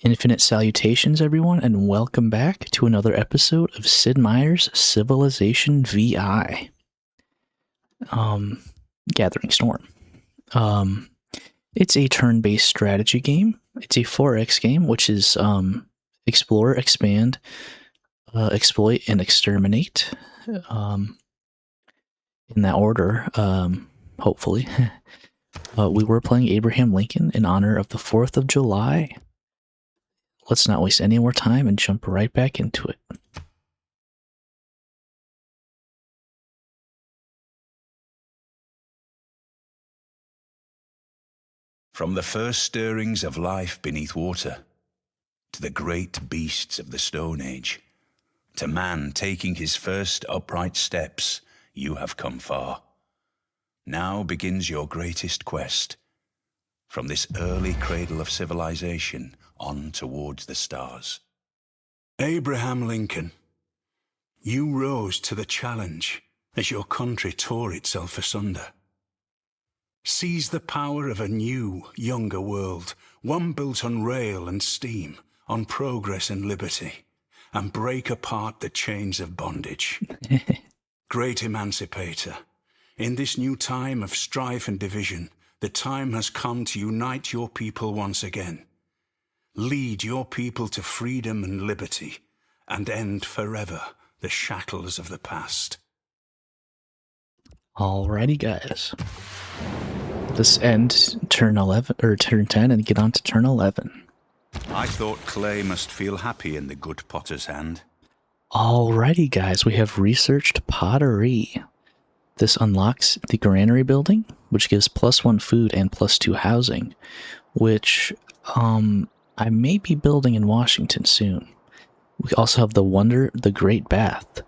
Infinite salutations, everyone, and welcome back to another episode of Sid Meier's Civilization VI. Gathering Storm. It's a turn-based strategy game. It's a 4X game, which is explore, expand, exploit, and exterminate. In that order, hopefully. We were playing Abraham Lincoln in honor of the 4th of July. Let's not waste any more time and jump right back into it. From the first stirrings of life beneath water, to the great beasts of the Stone Age, to man taking his first upright steps, you have come far. Now begins your greatest quest, from this early cradle of civilization on towards the stars. Abraham Lincoln, you rose to the challenge as your country tore itself asunder. Seize the power of a new, younger world, one built on rail and steam, on progress and liberty, and break apart the chains of bondage. Great emancipator, in this new time of strife and division, the time has come to unite your people once again. Lead your people to freedom and liberty, and end forever the shackles of the past. Alrighty, guys. Let's end turn 11 or turn 10 and get on to turn 11. I thought clay must feel happy in the good potter's hand. Alrighty, guys, we have researched pottery. This unlocks the granary building, which gives +1 food and +2 housing, which I may be building in Washington soon. We also have the Great Bath.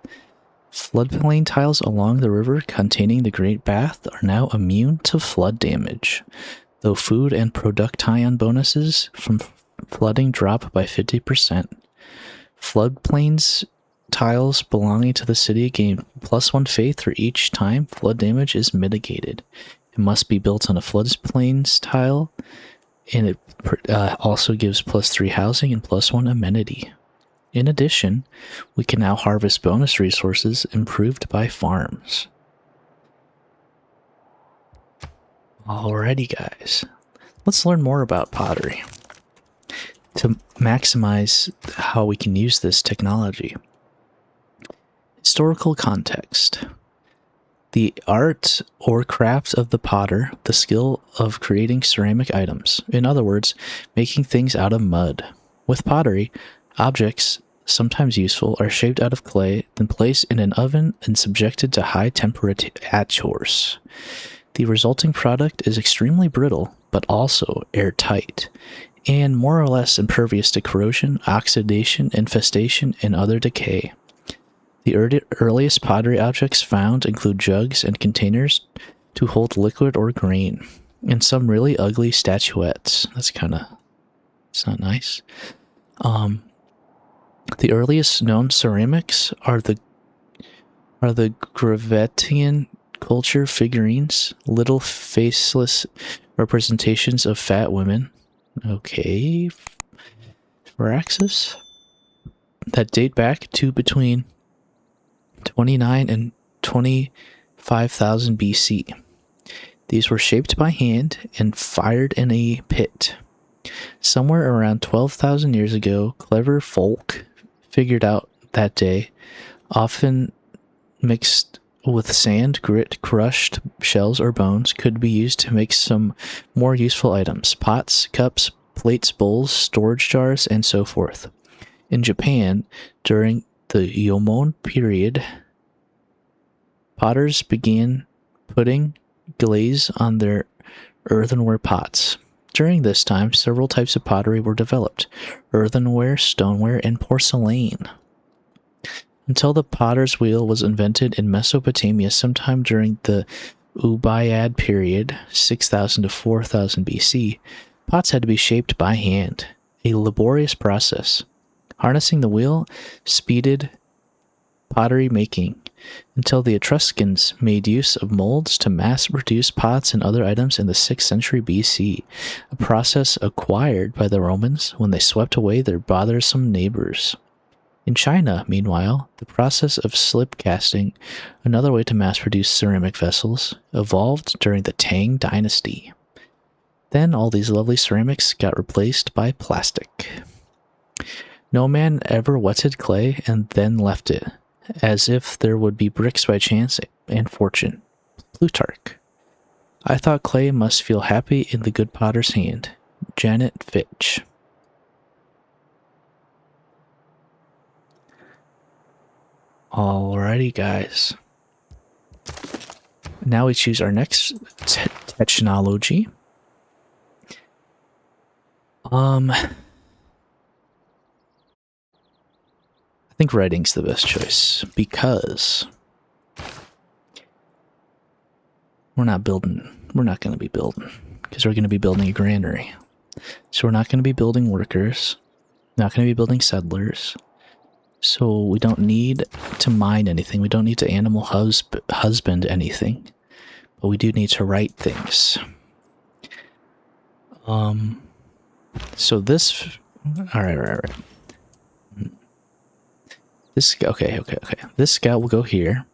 Floodplain tiles along the river containing the Great Bath are now immune to flood damage, though food and production bonuses from flooding drop by 50%. Floodplains tiles belonging to the city gain +1 faith for each time flood damage is mitigated. It must be built on a floodplains tile, and it also gives +3 housing and +1 amenity. In addition, we can now harvest bonus resources improved by farms. Alrighty, guys. Let's learn more about pottery to maximize how we can use this technology. Historical context. The art or craft of the potter, the skill of creating ceramic items. In other words, making things out of mud. With pottery, objects, sometimes useful, are shaped out of clay, then placed in an oven and subjected to high temperatures. The resulting product is extremely brittle, but also airtight, and more or less impervious to corrosion, oxidation, infestation, and other decay. The earliest pottery objects found include jugs and containers to hold liquid or grain, and some really ugly statuettes. It's not nice. The earliest known ceramics are the Gravettian culture figurines, little faceless representations of fat women. Okay, Pharaxis, that date back to between 29 and 25,000 BC. These were shaped by hand and fired in a pit. Somewhere around 12,000 years ago, clever folk figured out that day, often mixed with sand, grit, crushed shells, or bones, could be used to make some more useful items: pots, cups, plates, bowls, storage jars, and so forth. In Japan, during the Yomon period, potters began putting glaze on their earthenware pots. During this time, several types of pottery were developed: earthenware, stoneware, and porcelain. Until the potter's wheel was invented in Mesopotamia sometime during the Ubayyad period, 6000 to 4000 BC, pots had to be shaped by hand, a laborious process. Harnessing the wheel speeded pottery making, until the Etruscans made use of molds to mass-produce pots and other items in the 6th century BC, a process acquired by the Romans when they swept away their bothersome neighbors. In China, meanwhile, the process of slip casting, another way to mass-produce ceramic vessels, evolved during the Tang Dynasty. Then all these lovely ceramics got replaced by plastic. No man ever wetted clay and then left it, as if there would be bricks by chance and fortune. Plutarch. I thought clay must feel happy in the good potter's hand. Janet Fitch. Alrighty, guys. Now we choose our next technology. I think writing's the best choice because we're not going to be building because we're going to be building a granary. So we're not going to be building workers, not going to be building settlers. So we don't need to mine anything. We don't need to animal husband anything, but we do need to write things. So this, all right. This, okay. This scout will go here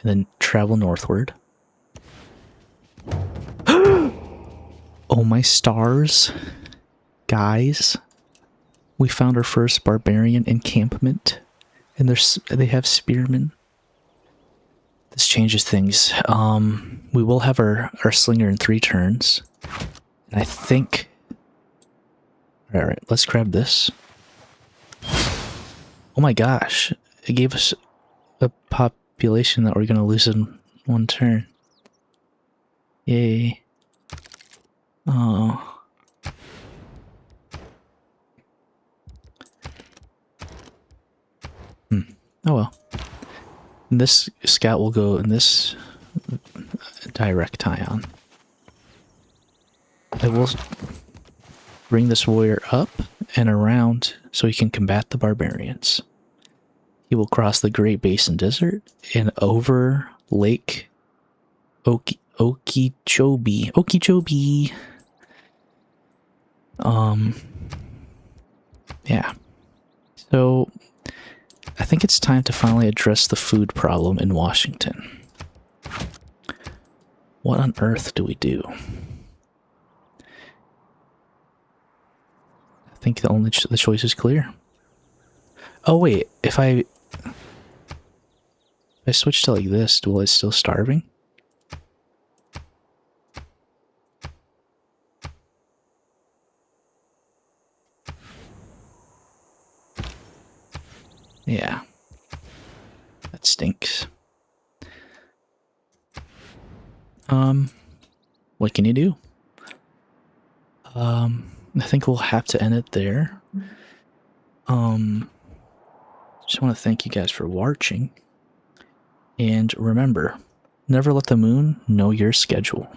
and then travel northward. Oh my stars. Guys, we found our first barbarian encampment and they have spearmen. This changes things. We will have our slinger in 3 turns. And I think, all right, let's grab this. Oh my gosh, it gave us a population that we're going to lose in 1 turn. Yay. Oh. Oh well. And this scout will go in this direct ion. I will bring this warrior up and around so he can combat the barbarians. He will cross the Great Basin Desert and over Lake Okeechobee. Yeah. So I think it's time to finally address the food problem in Washington. What on earth do we do? I think the choice is clear. Oh wait, if I switch to like this, will it still starving? Yeah. That stinks. What can you do? I think we'll have to end it there. Just want to thank you guys for watching. And remember, never let the moon know your schedule.